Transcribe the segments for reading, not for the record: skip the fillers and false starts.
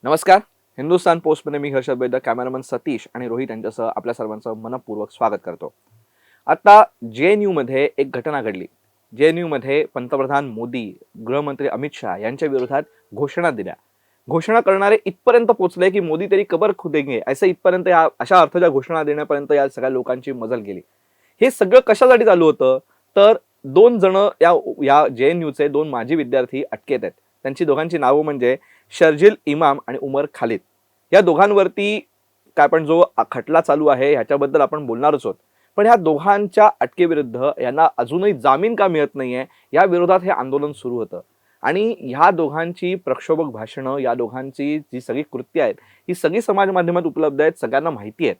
नमस्कार. हिंदुस्तान पोस्टमध्ये मी हर्षद वैद्य, कॅमेरामन सतीश आणि रोहित यांच्यासह आपल्या सर्वांचं मनपूर्वक स्वागत करतो. आता JNU मध्ये एक घटना घडली. JNU मध्ये पंतप्रधान मोदी, गृहमंत्री अमित शहा यांच्या विरोधात घोषणा दिल्या. घोषणा करणारे इथपर्यंत पोहोचले की मोदी तेरी कबर खुदेंगे असे इथपर्यंत अशा अर्थाच्या घोषणा देण्यापर्यंत या सगळ्या लोकांची मजल गेली. हे सगळं कशासाठी चालू होतं तर दोन जण या या JNUचे दोन माजी विद्यार्थी अटकेत आहेत. त्यांची दोघांची नावं म्हणजे शर्जील इमाम आणि उमर खालिद. या दोघांवरती काय पण जो खटला चालू आहे ह्याच्याबद्दल आपण बोलणारच आहोत. पण ह्या दोघांच्या अटकेविरुद्ध यांना अजूनही जामीन का मिळत नाहीये या विरोधात हे आंदोलन सुरू होतं. आणि ह्या दोघांची प्रक्षोभक भाषणं, या दोघांची जी सगळी कृत्य आहेत ही सगळी समाज माध्यमात उपलब्ध आहेत, सगळ्यांना माहिती आहेत.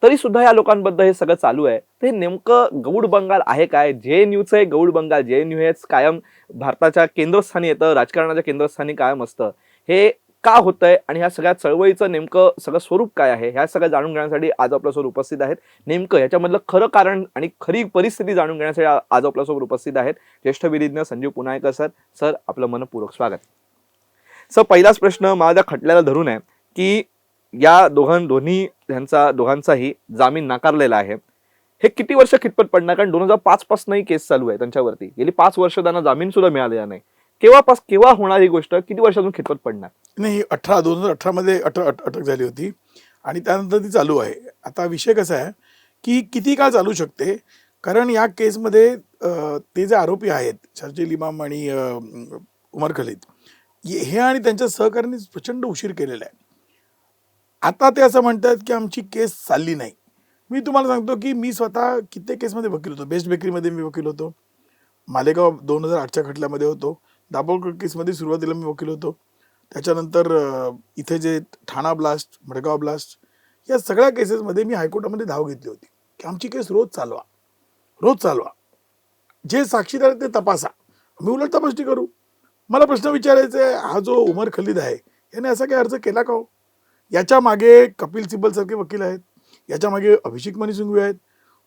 तरी सुद्धा या लोकांबद्दल हे सगळं चालू आहे. ते नेमकं गौड बंगाल आहे काय? JNUचं हे गौड बंगाल, JNU हेच कायम भारताच्या केंद्रस्थानी येतं, राजकारणाच्या केंद्रस्थानी कायम असतं. हे का होतंय आणि ह्या सगळ्या चळवळीचं नेमकं सगळं स्वरूप काय आहे ह्या सगळं जाणून घेण्यासाठी आज आपल्यासोबत उपस्थित आहेत. नेमकं ह्याच्यामधलं खरं कारण आणि खरी परिस्थिती जाणून घेण्यासाठी आज आपल्यासोबत उपस्थित आहेत ज्येष्ठ विधिज्ञ संजीव पुनाळेकर सर. सर, आपलं मनपूर्वक स्वागत. सर, पहिलाच प्रश्न मला त्या खटल्याला धरून आहे की या दोघांचाही जामीन नाकारलेला आहे. हे किती वर्ष खितपत पडणार? कारण 2005 पासूनही केस चालू आहे त्यांच्यावरती. गेली 5 वर्ष त्यांना जामीन सुद्धा मिळालेला नाही. केव्हा होणार ही गोष्ट? किती वर्षातून खितपत पडणार? नाही, 2018 मध्ये अटक झाली होती आणि त्यानंतर ती चालू आहे. आता विषय कसा आहे की किती काळ चालू शकते, कारण या केसमध्ये ते जे आरोपी आहेत शर्जील इमाम आणि उमर खालिद हे आणि त्यांच्या सहकाऱ्यांनी प्रचंड उशीर केलेला आहे. आता ते असं म्हणतात की आमची केस चालली नाही. मी तुम्हाला सांगतो की मी स्वतः कित्येक केसमध्ये वकील होतो. बेस्ट बेकरीमध्ये मी वकील होतो, मालेगाव 2008च्या खटल्यामध्ये होतो, दाभोळकर केसमध्ये सुरुवातीला मी वकील होतो. त्याच्यानंतर इथे जे ठाणा ब्लास्ट, मडगाव ब्लास्ट या सगळ्या केसेसमध्ये मी हायकोर्टामध्ये धाव घेतली होती की आमची केस रोज चालवा, जे साक्षीदार ते तपासा, मी उलट तपासणी करू. मला प्रश्न विचारायचा आहे, हा जो उमर खालिद आहे याने असा काही अर्ज केला का हो? याच्या मागे कपिल सिब्बल सारखे वकील आहेत, याच्या मागे अभिषेक मनी सिंघवी आहेत,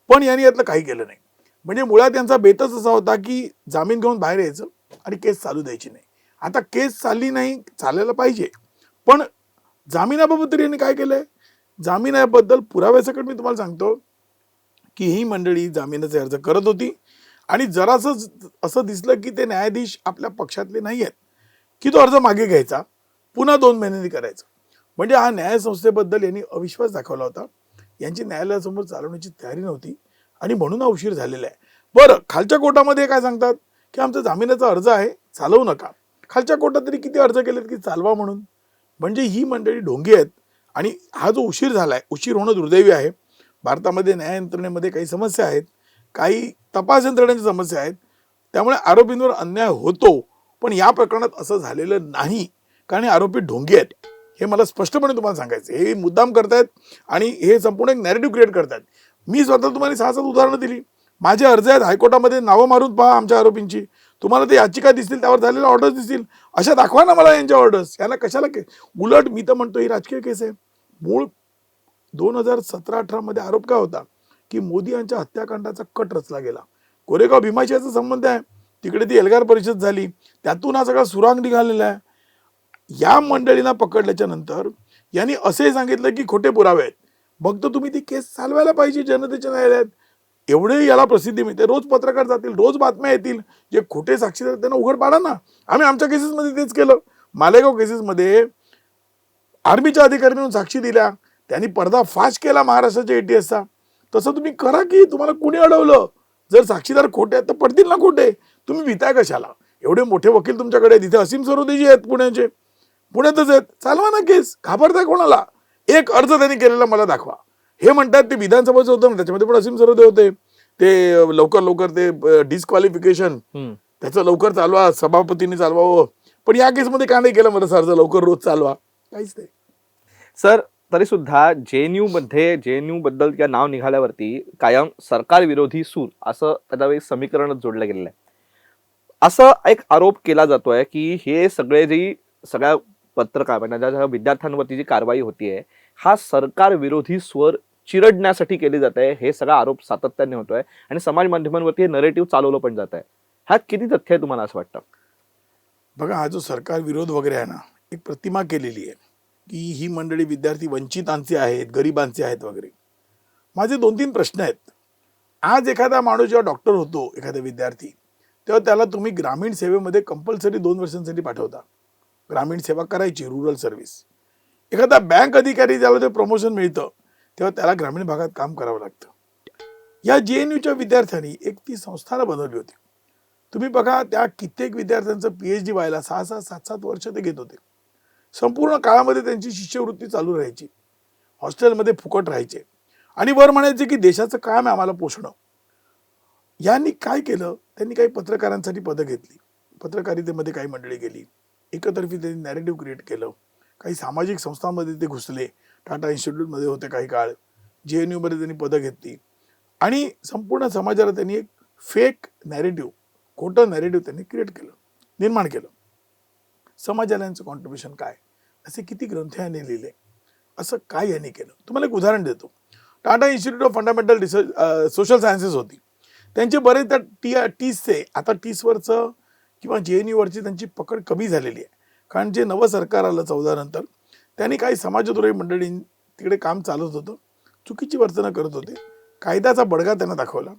पण यांनी यातलं काही केलं नाही. म्हणजे मुळात यांचा बेतच असा होता की जामीन घेऊन बाहेर यायचं आणि केस चालू द्यायची नाही. आता केस चालली नाही, चालायला पाहिजे, पण जामिनाबाबत तरी यांनी काय केलंय? जामिनाबद्दल पुराव्यासकट मी तुम्हाला सांगतो की ही मंडळी जामिनाचे अर्ज करत होती आणि जरासं असं दिसलं की ते न्यायाधीश आपल्या पक्षातले नाही आहेत की तो अर्ज मागे घ्यायचा, पुन्हा 2 महिन्यांनी करायचा. म्हणजे हा न्यायसंस्थेबद्दल यांनी अविश्वास दाखवला होता. यांची न्यायालयासमोर चालवण्याची तयारी नव्हती आणि म्हणून हा उशीर झालेला आहे. बरं, खालच्या कोर्टामध्ये काय सांगतात की आमचा जामिनाचा अर्ज आहे, चालवू नका. खालच्या कोर्टात तरी किती अर्ज केलेत की चालवा म्हणून. म्हणजे ही मंडळी ढोंगी आहेत आणि हा जो उशीर झालाय, उशीर होणं दुर्दैवी आहे. भारतामध्ये न्याय यंत्रणेमध्ये काही समस्या आहेत, काही तपास यंत्रणेच्या समस्या आहेत, त्यामुळे आरोपींवर अन्याय होतो. पण या प्रकरणात असं झालेलं नाही, कारण हे आरोपी ढोंगी आहेत. हे मला स्पष्टपणे तुम्हाला सांगायचं. हे मुद्दाम करतायत आणि हे संपूर्ण एक नॅरेटिव्ह क्रिएट करतायत. मी स्वतः तुम्हाला 6-7 उदाहरणं दिली. माझे अर्ज आहेत हायकोर्टामध्ये, नावं मारून पहा आमच्या आरोपींची. तुम्हाला ते याचिका दिसतील, त्यावर झालेल्या ऑर्डर्स दिसतील. अशा दाखवा ना मला यांच्या ऑर्डर्स. यांना कशाला उलट मी तर म्हणतो ही राजकीय केस आहे. मूळ 2017-18 मध्ये आरोप काय होता की मोदी यांच्या हत्याकांडाचा कट रचला गेला. कोरेगाव भीमाशयाचा संबंध आहे, तिकडे ती एल्गार परिषद झाली, त्यातून हा सगळा सुरांग निघालेला आहे. या मंडळींना पकडल्याच्या नंतर यांनी असे सांगितलं की खोटे पुरावे आहेत. मग तर तुम्ही ती केस चालवायला पाहिजे जनतेच्या न्यायालयात. एवढे याला प्रसिद्धी मिळते, रोज पत्रकार जातील, रोज बातम्या येतील, जे खोटे साक्षीदार त्यांना उघड पाडा ना. आम्ही आमच्या केसेसमध्ये तेच केलं. मालेगाव केसेसमध्ये आर्मीच्या अधिकाऱ्यांनी साक्षी दिल्या, त्यांनी पर्दा फाश केला महाराष्ट्राच्या ATSचा. तसं तुम्ही करा की तुम्हाला कुणी अडवलं? जर साक्षीदार खोटे आहेत तर पडतील ना खोटे. तुम्ही भीताय कशाला? एवढे मोठे वकील तुमच्याकडे, तिथे असीम सरोदेजी आहेत पुण्याचे, पुण्यातच आहेत, चालवा ना केस. घाबरताय कोणाला? एक अर्ज त्यांनी केलेला मला दाखवा. हे म्हणतात ते विधानसभेचं होतं ना, त्याच्यामध्ये पण असीम सरोदे होते. ते लवकर ते डिस्क्वालिफिकेशन त्याचं लवकर चालवा, सभापतींनी चालवावं. पण या केसमध्ये का नाही केलं मला अर्ज लवकर रोज चालवा? काहीच नाही. सर, तरी सुद्धा JNU बद्दल या नाव निघाल्यावरती कायम सरकार विरोधी सूर असं त्याला एक समीकरणच जोडलं गेलेलं आहे. असं एक आरोप केला जातोय की हे सगळ्या पत्रकार म्हणजे विद्यार्थ्यांवरती जी कारवाई होतीये हा सरकार विरोधी स्वर चिरडण्यासाठी केली जात आहे. हे सगळा आरोप सातत्याने होतोय आणि समाज माध्यमांवरती हे नरेटिव्ह चालवलं पण जात आहे. ह्यात किती तथ्य आहे तुम्हाला असं वाटतं? बघा, हा जो सरकार विरोध वगैरे आहे ना, एक प्रतिमा केलेली आहे की ही मंडळी विद्यार्थी वंचितांचे आहेत, गरिबांचे आहेत वगैरे. माझे 2-3 प्रश्न आहेत. आज एखादा माणूस जेव्हा डॉक्टर होतो, एखादा विद्यार्थी, तेव्हा त्याला तुम्ही ग्रामीण सेवेमध्ये कंपल्सरी 2 वर्षांसाठी पाठवता. ग्रामीण सेवा करायची, रूरल सर्व्हिस. एखादा बँक अधिकारी ज्याला ते प्रमोशन मिळतं, तेव्हा त्याला ग्रामीण भागात काम करावं लागतं. या JNUच्या विद्यार्थ्यांनी एक ती संस्थानं बनवली होती. तुम्ही बघा, त्या कित्येक विद्यार्थ्यांचं PhD व्हायला 6-6, 7-7 वर्ष ते घेत होते. संपूर्ण काळामध्ये त्यांची शिष्यवृत्ती चालू राहायची. हॉस्टेलमध्ये फुकट राहायचे आणि वर म्हणायचे की देशाचं काम आहे आम्हाला पोषणं. यांनी काय केलं, त्यांनी काही पत्रकारांसाठी पदं घेतली, पत्रकारितेमध्ये काही मंडळी गेली, एकतर्फी त्यांनी नॅरेटिव्ह क्रिएट केलं, काही सामाजिक संस्थांमध्ये ते घुसले, टाटा इन्स्टिट्यूटमध्ये होते काही काळ, JNUमध्ये त्यांनी पदं घेतली आणि संपूर्ण समाजाला त्यांनी एक फेक नॅरेटिव्ह, खोटं नॅरेटिव्ह त्यांनी क्रिएट केलं, निर्माण केलं. समाजाला यांचं कॉन्ट्रीब्युशन काय, असे किती ग्रंथ यांनी लिहिले, असं काय यांनी केलं. तुम्हाला एक उदाहरण देतो. Tata institute of fundamental research social sciences होती, त्यांचे बरेच त्या टीसचे आता टीसवरचं किंवा JNUवरची त्यांची पकड कमी झालेली आहे. कारण जे नवं सरकार आलं 14 नंतर, त्यांनी काही समाजद्रोही मंडळी तिकडे काम चालवत होतं, चुकीची वर्तनं करत होते, कायद्याचा बडगा त्यांना दाखवला.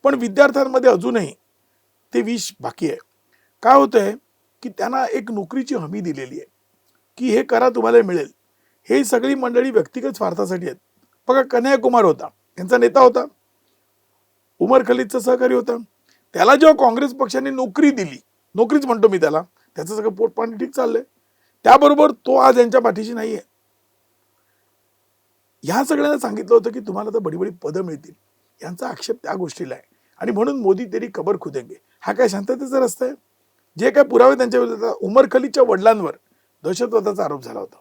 पण विद्यार्थ्यांमध्ये अजूनही ते विष बाकी आहे. काय होतंय की त्यांना एक नोकरीची हमी दिलेली आहे की हे करा तुम्हाला मिळेल. हे सगळी मंडळी व्यक्तिगत स्वार्थासाठी आहेत. बघा, कन्हैया होता, त्यांचा नेता होता, उमर खलिदचा सहकारी होता. त्याला जेव्हा काँग्रेस पक्षाने नोकरी दिली, नोकरीच म्हणतो मी त्याला, त्याचं सगळं पोटपाणी ठीक चाललंय, त्याबरोबर तो आज यांच्या पाठीशी नाहीये. ह्या सगळ्यांना सांगितलं होतं की तुम्हाला तर बडी बडी पदं मिळतील. यांचा आक्षेप त्या गोष्टीला आहे आणि म्हणून मोदी तेरी कबर खुदेंगे. हा काय शांततेचा रस्ता आहे? जे काय पुरावे त्यांच्या विरोधात, उमर खलिदच्या वडिलांवर दहशतवादाचा आरोप झाला होता.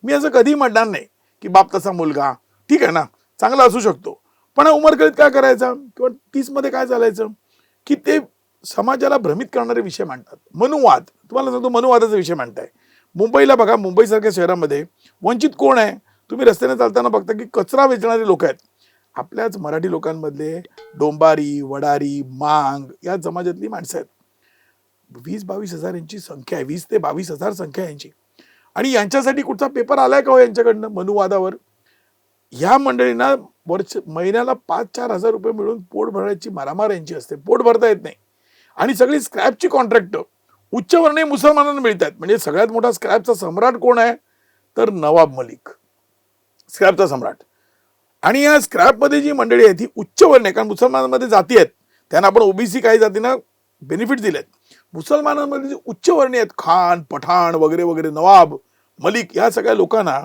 मी असं कधीही म्हणणार नाही की बाप तसा मुलगा, ठीक आहे ना, चांगला असू शकतो, पण उमर खलिद काय करायचा किंवा 30मध्ये काय चालायचं की ते समाजाला भ्रमित करणारे विषय मांडतात. मनुवाद, तुम्हाला सांगतो, मनुवादाचा विषय मांडताय. मुंबईला बघा, मुंबईसारख्या शहरामध्ये वंचित कोण आहे? तुम्ही रस्त्याने चालताना बघता की कचरा वेचणारे लोक आहेत. आपल्याच मराठी लोकांमधले डोंबारी, वडारी, मांग या समाजातली माणसं आहेत. 20-22 हजार यांची संख्या आहे, 20 ते 22 हजार संख्या यांची. आणि यांच्यासाठी कुठचा पेपर आलाय का हो यांच्याकडनं मनुवादावर? ह्या मंडळींना महिन्याला 5-4 हजार रुपये मिळून पोट भरायची मारामार यांची असते. पोट भरता येत नाही आणि सगळी स्क्रॅपची कॉन्ट्रॅक्ट उच्चवर्णीय मुसलमानांना मिळतात. म्हणजे सगळ्यात मोठा स्क्रॅपचा सम्राट कोण आहे तर नवाब मलिक, स्क्रॅपचा सम्राट. आणि या स्क्रॅपमध्ये जी मंडळी आहे ती उच्चवर्णीय, कारण मुसलमानांमध्ये जाती आहेत, त्यांना आपण OBC काही जातींना बेनिफिट दिलेत. मुसलमानांमध्ये जे उच्चवर्णीय आहेत, खान, पठाण वगैरे वगैरे, नवाब मलिक, या सगळ्या लोकांना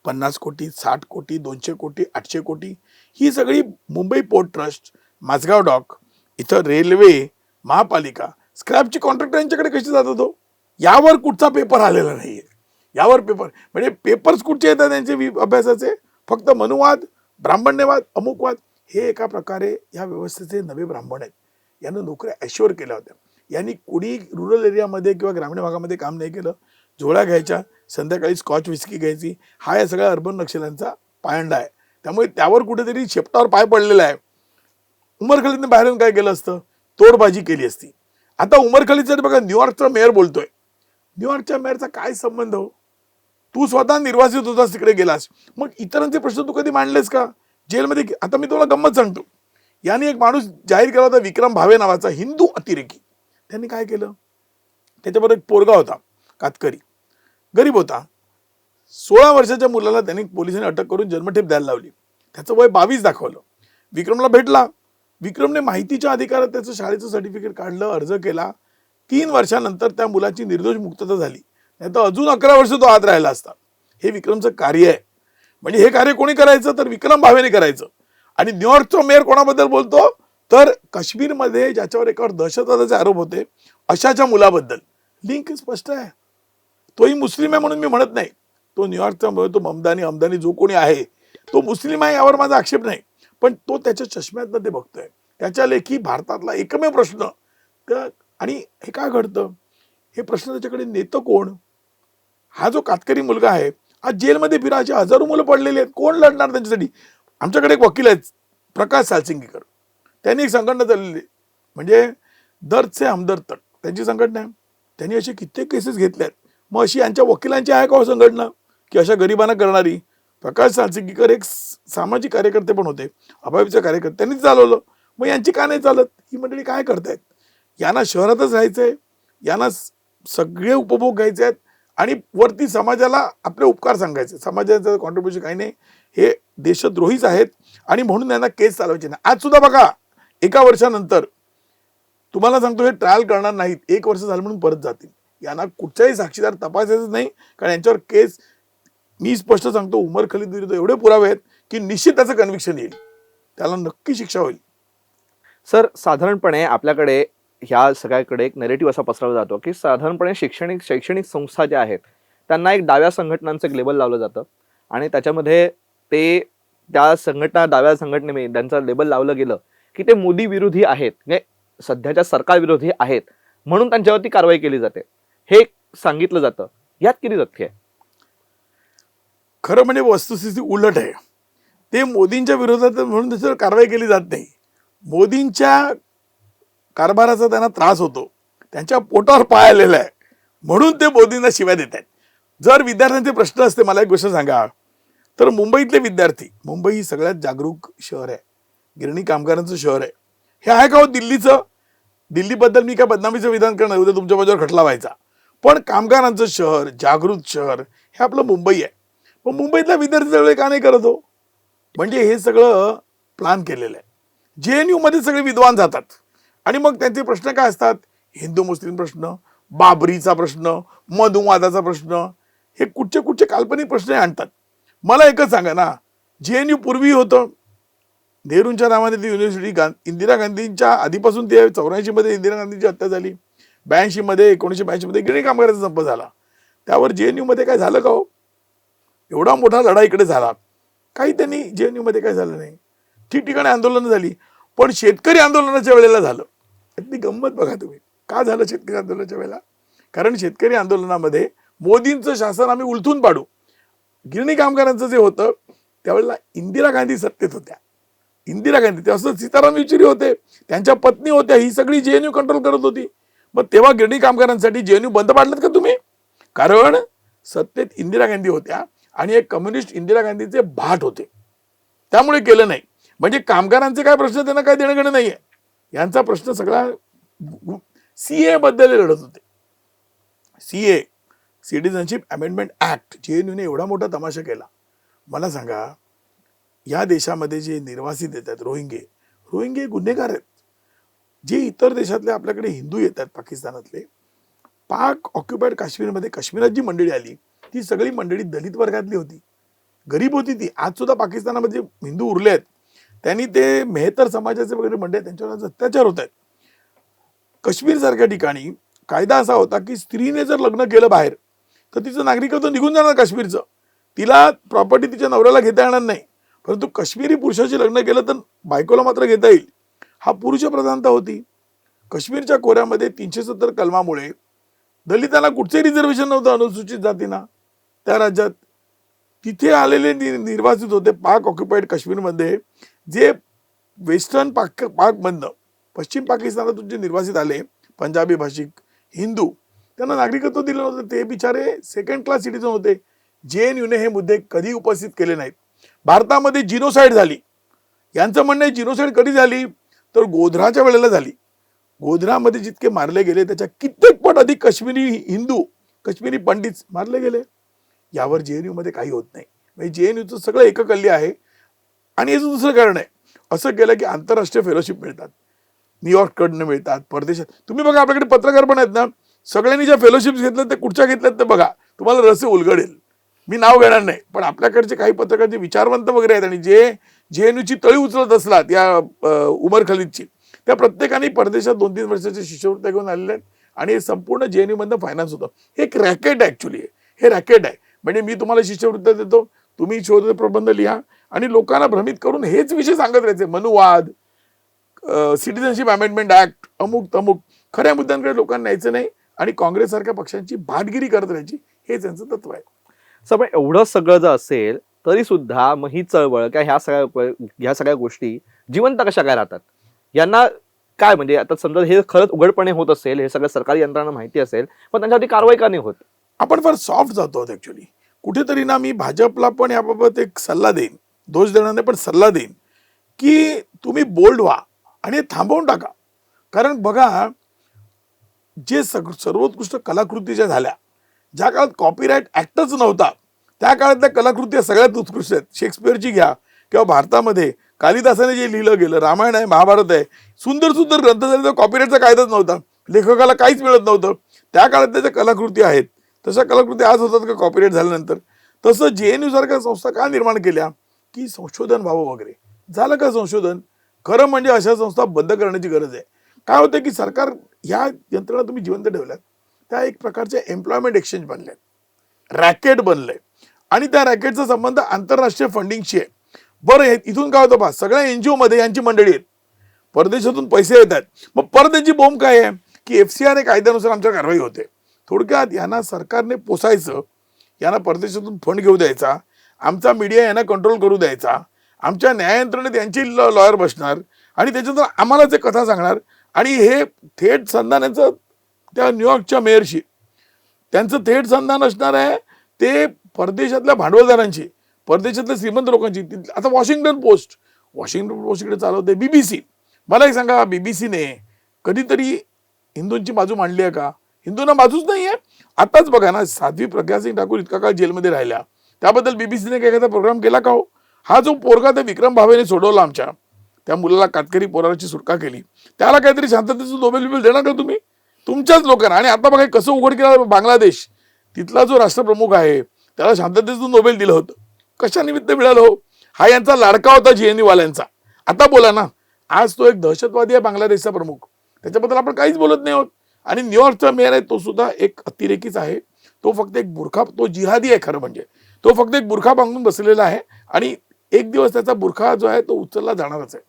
50 कोटी, 60 कोटी, 200 कोटी, 800 कोटी ही सगळी Mumbai port trust, Mazagaon dock, इथं रेल्वे, महापालिका, स्क्रॅपची कॉन्ट्रॅक्ट यांच्याकडे कशी जात होतो? यावर कुठचा पेपर आलेला नाहीये. यावर पेपर म्हणजे पेपर्स कुठचे येतात त्यांचे अभ्यासाचे? फक्त मनुवाद, ब्राह्मण्यवाद, अमुकवाद. हे एका प्रकारे या व्यवस्थेचे नवे ब्राह्मण आहेत. यांना नोकऱ्या ॲश्युअर केल्या होत्या. यांनी कुणी रूरल एरियामध्ये किंवा ग्रामीण भागामध्ये काम नाही केलं. झोळ्या घ्यायच्या, संध्याकाळी स्कॉच विस्की घ्यायची. हा या सगळ्या अर्बन नक्षल्यांचा पायंडा आहे. त्यामुळे त्यावर कुठेतरी शेपटावर पाय पडलेला आहे. उमर खलिदने बाहेरून काय केलं असतं? तोडबाजी केली असती. आता उमर खलिदसाठी बघा, न्यूयॉर्कचा मेयर बोलतोय. न्यूयॉर्कच्या मेयरचा काय संबंध हो? तू स्वतः निर्वासित होतास, तिकडे गेलास, मग इतरांचे प्रश्न तू कधी मांडलेस का? जेलमध्ये आता मी तुम्हाला गंमत सांगतो. याने एक माणूस जाहीर केला होता, विक्रम भावे नावाचा हिंदू अतिरेकी. त्यांनी काय केलं? त्याच्याबरोबर एक पोरगा होता, कातकरी, गरीब होता. 16 वर्षाच्या मुलाला त्यांनी पोलिसांनी अटक करून जन्मठेप द्यायला लावली. त्याचं वय 22 दाखवलं. विक्रमला भेटला. विक्रमने माहितीच्या अधिकारात त्याचं शाळेचं सर्टिफिकेट काढलं, अर्ज केला. 3 वर्षानंतर त्या मुलाची निर्दोष मुक्तता झाली. नाही तर अजून 11 वर्ष तो आत राहिला असता. हे विक्रमचं कार्य आहे. म्हणजे हे कार्य कोणी करायचं तर विक्रम भावेने करायचं. आणि न्यूयॉर्कचा मेयर कोणाबद्दल बोलतो तर काश्मीरमध्ये ज्याच्यावर एकावर दहशतवादाचे आरोप होते अशाच्या मुलाबद्दल. लिंक स्पष्ट आहे. तोही मुस्लिम आहे म्हणून मी म्हणत नाही. तो न्यूयॉर्कचा तो ममदानी जो कोणी आहे तो मुस्लिम आहे यावर माझा आक्षेप नाही. पण तो त्याच्या चष्म्यातनं ते बघतोय. त्याच्या लेखी भारतातला एकमेव प्रश्न आणि हे काय घडतं, हे प्रश्न त्याच्याकडे नेतं कोण? हा जो कातकरी मुलगा आहे, आज जेलमध्ये फिरायचे हजारो मुलं पडलेली आहेत. कोण लढणार त्यांच्यासाठी? आमच्याकडे एक वकील आहेत, प्रकाश सालसिंगीकर. त्यांनी एक संघटना चाललेली, म्हणजे दर्द से हमदर्द तक त्यांची संघटना आहे. त्यांनी असे कित्येक केसेस घेतल्यात. मग अशी यांच्या वकिलांची आहे का संघटना? की अशा गरिबांना करणारी प्रकाश सालसिंगीकर एक सामाजिक कार्यकर्ते पण होते, अभावीचे कार्यकर्ते, त्यांनी चालवलं. मग यांची का नाही चालत? ही मंडळी काय करतायत? यांना शहरातच राहायचंय, यांना सगळे उपभोग घ्यायचे आहेत आणि वरती समाजाला आपले उपकार सांगायचे. समाजाचं कॉन्ट्रीब्युशन काही नाही, हे देशद्रोहीच आहेत आणि म्हणून यांना केस चालवायचे नाही. आज सुद्धा बघा, एका वर्षानंतर तुम्हाला सांगतो हे ट्रायल करणार नाहीत, 1 वर्ष झालं म्हणून परत जातील. यांना कुठच्याही साक्षीदार तपासायचंच नाही, कारण यांच्यावर केस, मी स्पष्ट सांगतो, उमर खलीद विरुद्ध एवढे पुरावे आहेत की निश्चित त्याचं कन्व्हिक्शन येईल, त्याला नक्की शिक्षा होईल. सर, साधारणपणे आपल्याकडे ह्या सगळ्याकडे एक नेरेटिव्ह असा पसरवला जातो की साधारणपणे शैक्षणिक संस्था ज्या आहेत त्यांना एक डाव्या संघटनांचं एक लेबल लावलं जातं आणि त्याच्यामध्ये ते त्या संघटना, डाव्या संघटनेने त्यांचं लेबल लावलं गेलं की ते मोदी विरोधी आहेत, म्हणजे सध्याच्या सरकार विरोधी आहेत, म्हणून त्यांच्यावरती कारवाई केली जाते, हे सांगितलं जातं. यात किती तथ्य आहे? खरं म्हणजे वस्तुस्थिती उलट आहे. ते मोदींच्या विरोधात म्हणून त्याच्यावर कारवाई केली जात नाही. मोदींच्या कारभाराचा त्यांना त्रास होतो, त्यांच्या पोटावर पाय आलेला आहे, म्हणून ते मोदींना शिव्या देत आहेत. जर विद्यार्थ्यांचे प्रश्न असते, मला एक गोष्ट सांगा, तर मुंबईतले विद्यार्थी, मुंबई ही सगळ्यात जागरूक शहर आहे, गिरणी कामगारांचं शहर आहे. हे आहे का हो दिल्लीचं? दिल्लीबद्दल मी काय बदनामीचं विधान करणार, उद्या तुमच्या बाजूवर खटला व्हायचा. पण कामगारांचं शहर, जागृत शहर हे आपलं मुंबई आहे. पण मुंबईतल्या विद्यार्थी सगळे का नाही करत हो? म्हणजे हे सगळं प्लॅन केलेलं आहे. JNU मध्ये सगळे विद्वान जातात आणि मग त्यांचे प्रश्न काय असतात? हिंदू मुस्लिम प्रश्न, बाबरीचा प्रश्न, मधुवादाचा प्रश्न, हे कुठचे कुठचे काल्पनिक प्रश्न आणतात. मला एकच सांगा ना, JNU पूर्वी होतं, नेहरूंच्या नावाने ती युनिव्हर्सिटी, इंदिरा गांधींच्या आधीपासून ते 84 मध्ये इंदिरा गांधींची हत्या झाली, 82 मध्ये 1982 मध्ये गिरणी कामगारांचा संप झाला. त्यावर JNU मध्ये काय झालं का हो? एवढा मोठा लढा इकडे झाला, काही त्यांनी JNU मध्ये काय झालं नाही. ठिकठिकाणी आंदोलनं झाली, पण शेतकरी आंदोलनाच्या वेळेला झालं. ती गंमत बघा तुम्ही, का झालं शेतकरी आंदोलनाच्या वेळेला? कारण शेतकरी आंदोलनामध्ये मोदींचं शासन आम्ही उलथून पाडू. गिरणी कामगारांचं जे होतं त्यावेळेला इंदिरा गांधी सत्तेत होत्या. इंदिरा गांधी, तेव्हा सीताराम येचुरी होते, त्यांच्या पत्नी होत्या, ही सगळी JNU कंट्रोल करत होती. मग तेव्हा गिरणी कामगारांसाठी JNU बंद पाडलं का तुम्ही? कारण सत्तेत इंदिरा गांधी होत्या आणि एक कम्युनिस्ट इंदिरा गांधीचे भाट होते, त्यामुळे केलं नाही. म्हणजे कामगारांचे काय प्रश्न त्यांना काय देणं घेणं नाहीये. यांचा प्रश्न सगळा CA बद्दल लढत होते. CA, citizenship amendment act, JNU ने एवढा मोठा तमाशा केला. मला सांगा, या देशामध्ये जे निर्वासित येतात रोहिंगे गुन्हेगार आहेत. जे इतर देशातले आपल्याकडे हिंदू येतात पाकिस्तानातले, पाक ऑक्युपाईड काश्मीरमध्ये, काश्मीरात जी मंडळी आली ती सगळी मंडळी दलित वर्गातली होती, गरीब होती ती. आज सुद्धा पाकिस्तानामध्ये हिंदू उरले आहेत, त्यांनी ते मेहतर समाजाचे वगैरे मंडळी, त्यांच्यावर अत्याचार होत आहेत. काश्मीर सारख्या ठिकाणी कायदा असा होता की स्त्रीने जर लग्न केलं बाहेर तर तिचं नागरिकत्व निघून जाणार काश्मीरचं, तिला प्रॉपर्टी तिच्या नवऱ्याला घेता येणार नाही. परंतु काश्मीरी पुरुषाशी लग्न केलं तर बायकोला मात्र घेता येईल. हा पुरुष प्रधानता होती. काश्मीरच्या खोऱ्यामध्ये 370 कलमामुळे दलितांना कुठचंही रिझर्वेशन नव्हतं अनुसूचित जातींना त्या राज्यात. तिथे आलेले निर्वासित होते पाक ऑक्युपाईड काश्मीरमध्ये, जे वेस्टर्न पाकमधनं पश्चिम पाकिस्तानातून जे निर्वासित आले, पंजाबी भाषिक हिंदू, त्यांना नागरिकत्व दिलं नव्हतं. ते बिचारे सेकंड क्लास सिटिझन होते. JNU ने हे मुद्दे कधी उपस्थित केले नाहीत. भारतामध्ये जिनोसाइड झाली, यांचं म्हणणं आहे जिनोसाइड कधी झाली तर गोधराच्या वेळेला झाली. गोधरामध्ये जितके मारले गेले त्याच्या कित्येक पट अधिक काश्मीरी हिंदू, काश्मीरी पंडित मारले गेले. यावर JNU मध्ये काही होत नाही. म्हणजे JNUचं सगळं एककल्ली आहे. आणि याचं दुसरं कारण आहे, असं केलं की आंतरराष्ट्रीय फेलोशिप मिळतात, न्यूयॉर्ककडनं मिळतात, परदेशात. तुम्ही बघा, आपल्याकडे पत्रकार पण आहेत ना, सगळ्यांनी ज्या फेलोशिप्स घेतल्यात ते कुठच्या घेतल्यात ते बघा, तुम्हाला रहस्य उलगडेल. मी नाव घेणार नाही, पण आपल्याकडचे काही पत्रकार जे विचारवंत वगैरे आहेत आणि जे JNUची तळी उचलत असलात या उमर खलीदची, त्या प्रत्येकाने परदेशात 2-3 वर्षाच्या शिष्यवृत्त्या घेऊन आलेले आहेत आणि हे संपूर्ण JNU मधनं फायनान्स होतं. हे एक रॅकेट ऍक्च्युली, हे रॅकेट आहे. म्हणजे मी तुम्हाला शिष्यवृत्त्या देतो, तुम्ही शोध प्रबंध लिहा आणि लोकांना भ्रमित करून हेच विषय सांगत राहायचे, मनुवाद, सिटिझनशिप अमेंडमेंट ऍक्ट, अमुक तमुक. खऱ्या मुद्द्यांकडे लोकांना यायचं नाही आणि काँग्रेस सारख्या पक्षांची भाटगिरी करत राहायची, हे त्यांचं तत्व आहे. पण एवढं सगळं जर असेल तरी सुद्धा मग ही चळवळ काय, ह्या सगळ्या गोष्टी जिवंत कशा काय राहतात? यांना काय, म्हणजे आता समजा हे खरंच उघडपणे होत असेल, हे सगळं सरकारी यंत्रणा माहिती असेल, पण त्यांच्यावरती कारवाई का नाही होत? आपण फार सॉफ्ट जातो ऍक्च्युली. कुठेतरी ना मी भाजपला पण याबाबत एक सल्ला देईन, दोष देणार नाही पण सल्ला देईन, की तुम्ही बोल्ड व्हा आणि हे थांबवून टाका. कारण बघा, जे सर्वोत्कृष्ट कलाकृती ज्या झाल्या, ज्या काळात कॉपीराईट ऍक्टच नव्हता, त्या काळातल्या कलाकृती सगळ्यात उत्कृष्ट आहेत. शेक्सपियरची घ्या किंवा भारतामध्ये कालिदासाने जे लिहिलं गेलं, रामायण आहे, महाभारत आहे, सुंदर सुंदर ग्रंथ झाले, तर कॉपीराईटचा कायदाच नव्हता, लेखकाला काहीच मिळत नव्हतं. त्या काळात त्याच्या कलाकृती आहेत, तशा कलाकृती आज होतात का कॉपीराईट झाल्यानंतर? तसं JNU सारख्या संस्था का निर्माण केल्या, की संशोधन व्हावं वगैरे. झालं का संशोधन? खरं म्हणजे अशा संस्था बंद करण्याची गरज आहे. काय होतं की सरकार ह्या यंत्रणा तुम्ही जिवंत ठेवल्यात, त्या एक प्रकारचे एम्प्लॉयमेंट एक्सचेंज बनले, रॅकेट बनले आणि त्या रॅकेटचा संबंध आंतरराष्ट्रीय फंडिंगशी आहे. बरं, इथून काय होतं, सगळ्या NGO मध्ये यांची मंडळी आहेत, परदेशातून पैसे येतात. मग परत त्यांची बोंब काय आहे की FCRA कायद्यानुसार आमच्या कारवाई होते. थोडक्यात यांना सरकारने पोसायचं, यांना परदेशातून फंड घेऊ द्यायचा, आमचा मीडिया यांना कंट्रोल करू द्यायचा, आमच्या न्याय यंत्रणेत यांची लॉयर बसणार आणि त्याच्यानंतर आम्हालाच एक कथा सांगणार. आणि हे थेट संधान यांचं त्या न्यूयॉर्कच्या मेयरशी, त्यांचं थेट संधान असणार आहे ते परदेशातल्या भांडवलदारांची, परदेशातल्या श्रीमंत लोकांची. आता वॉशिंग्टन पोस्ट इकडे चालवते, BBC. मला एक सांगा, BBCने कधीतरी हिंदूंची बाजू मांडली आहे का? हिंदूंना बाजूच नाही आहे. आताच बघा ना, साध्वी प्रज्ञा सिंग ठाकूर इतका काळ जेलमध्ये राहिल्या, त्याबद्दल BBCने काय एखादा प्रोग्राम केला का हो? हा जो पोरगा त्या विक्रम भावेने सोडवला, आमच्या त्या मुलाला, कातकरी पोराची सुटका केली, त्याला काहीतरी शांततेचं नोबेल देणार का तुम्ही? तुमच्याच लोकांना. आणि आता बघा कसं उघड केलं बांगलादेश, तिथला जो राष्ट्रप्रमुख आहे त्याला शांततेचं नोबेल दिलं होतं. कशा निमित्त मिळालं हो? हा यांचा लाडका होता JNU वाल्यांचा. आता बोला ना, आज तो एक दहशतवादी आहे, बांगलादेशचा प्रमुख, त्याच्याबद्दल आपण काहीच बोलत नाही आहोत. आणि न्यूयॉर्कचा मेयर आहे, तो सुद्धा एक अतिरेकीच आहे. तो फक्त एक बुरखा, तो जिहादी आहे खरं म्हणजे. तो फक्त एक बुरखा बांधून बसलेला आहे आणि एक दिवस त्याचा बुरखा जो आहे तो उचलला जाणारच आहे.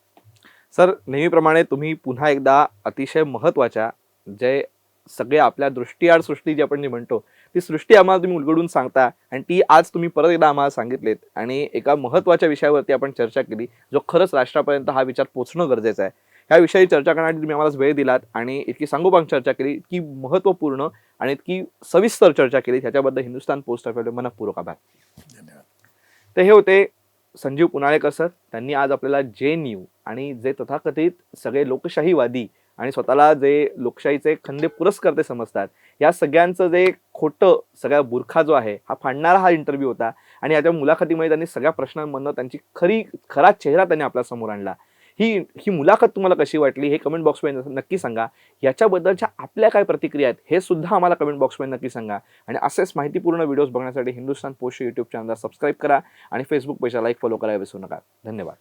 सर, नेहमीप्रमाणे तुम्ही पुन्हा एकदा अतिशय महत्त्वाच्या, जे सगळे आपल्या दृष्टीआड सृष्टी जी आपण जी म्हणतो, ती सृष्टी आम्हाला तुम्ही उलगडून सांगता आणि ती आज तुम्ही परत एकदा आम्हाला सांगितलेत. आणि एका महत्त्वाच्या विषयावरती आपण चर्चा केली, जो खरंच राष्ट्रापर्यंत हा विचार पोहोचणं गरजेचं आहे. ह्या विषयी चर्चा करण्यासाठी तुम्ही आम्हाला वेळ दिलात आणि इतकी सांगोपांग चर्चा केली, इतकी महत्त्वपूर्ण आणि इतकी सविस्तर चर्चा केली, ह्याच्याबद्दल हिंदुस्तान पोस्ट तर्फे मनःपूर्वक आभार. धन्यवाद. तर हे होते संजीव पुनाळेकर सर. त्यांनी आज आपल्याला JNU आणि जे तथाकथित सगळे लोकशाहीवादी आणि स्वतःला जे लोकशाहीचे खंदे पुरस्कर्ते समजतात, या सगळ्यांचं जे खोटं सगळ्या बुरखा जो आहे हा फाडणारा हा इंटरव्ह्यू होता. आणि याच्या मुलाखतीमध्ये त्यांनी सगळ्या प्रश्नांमधनं त्यांची खरा चेहरा त्यांनी आपल्या समोर आणला. ही मुलाखत तुम्हाला कशी वाटली हे कमेंट बॉक्समध्ये नक्की सांगा. याच्याबद्दलच्या आपल्या काय प्रतिक्रिया आहेत हे सुद्धा आम्हाला कमेंट बॉक्समध्ये नक्की सांगा. आणि असेच माहितीपूर्ण व्हिडिओज बघण्यासाठी हिंदुस्तान पोस्ट यूट्यूब चॅनलला सबस्क्राईब करा आणि फेसबुक पेजला लाईक फॉलो करायला विसरू नका. धन्यवाद.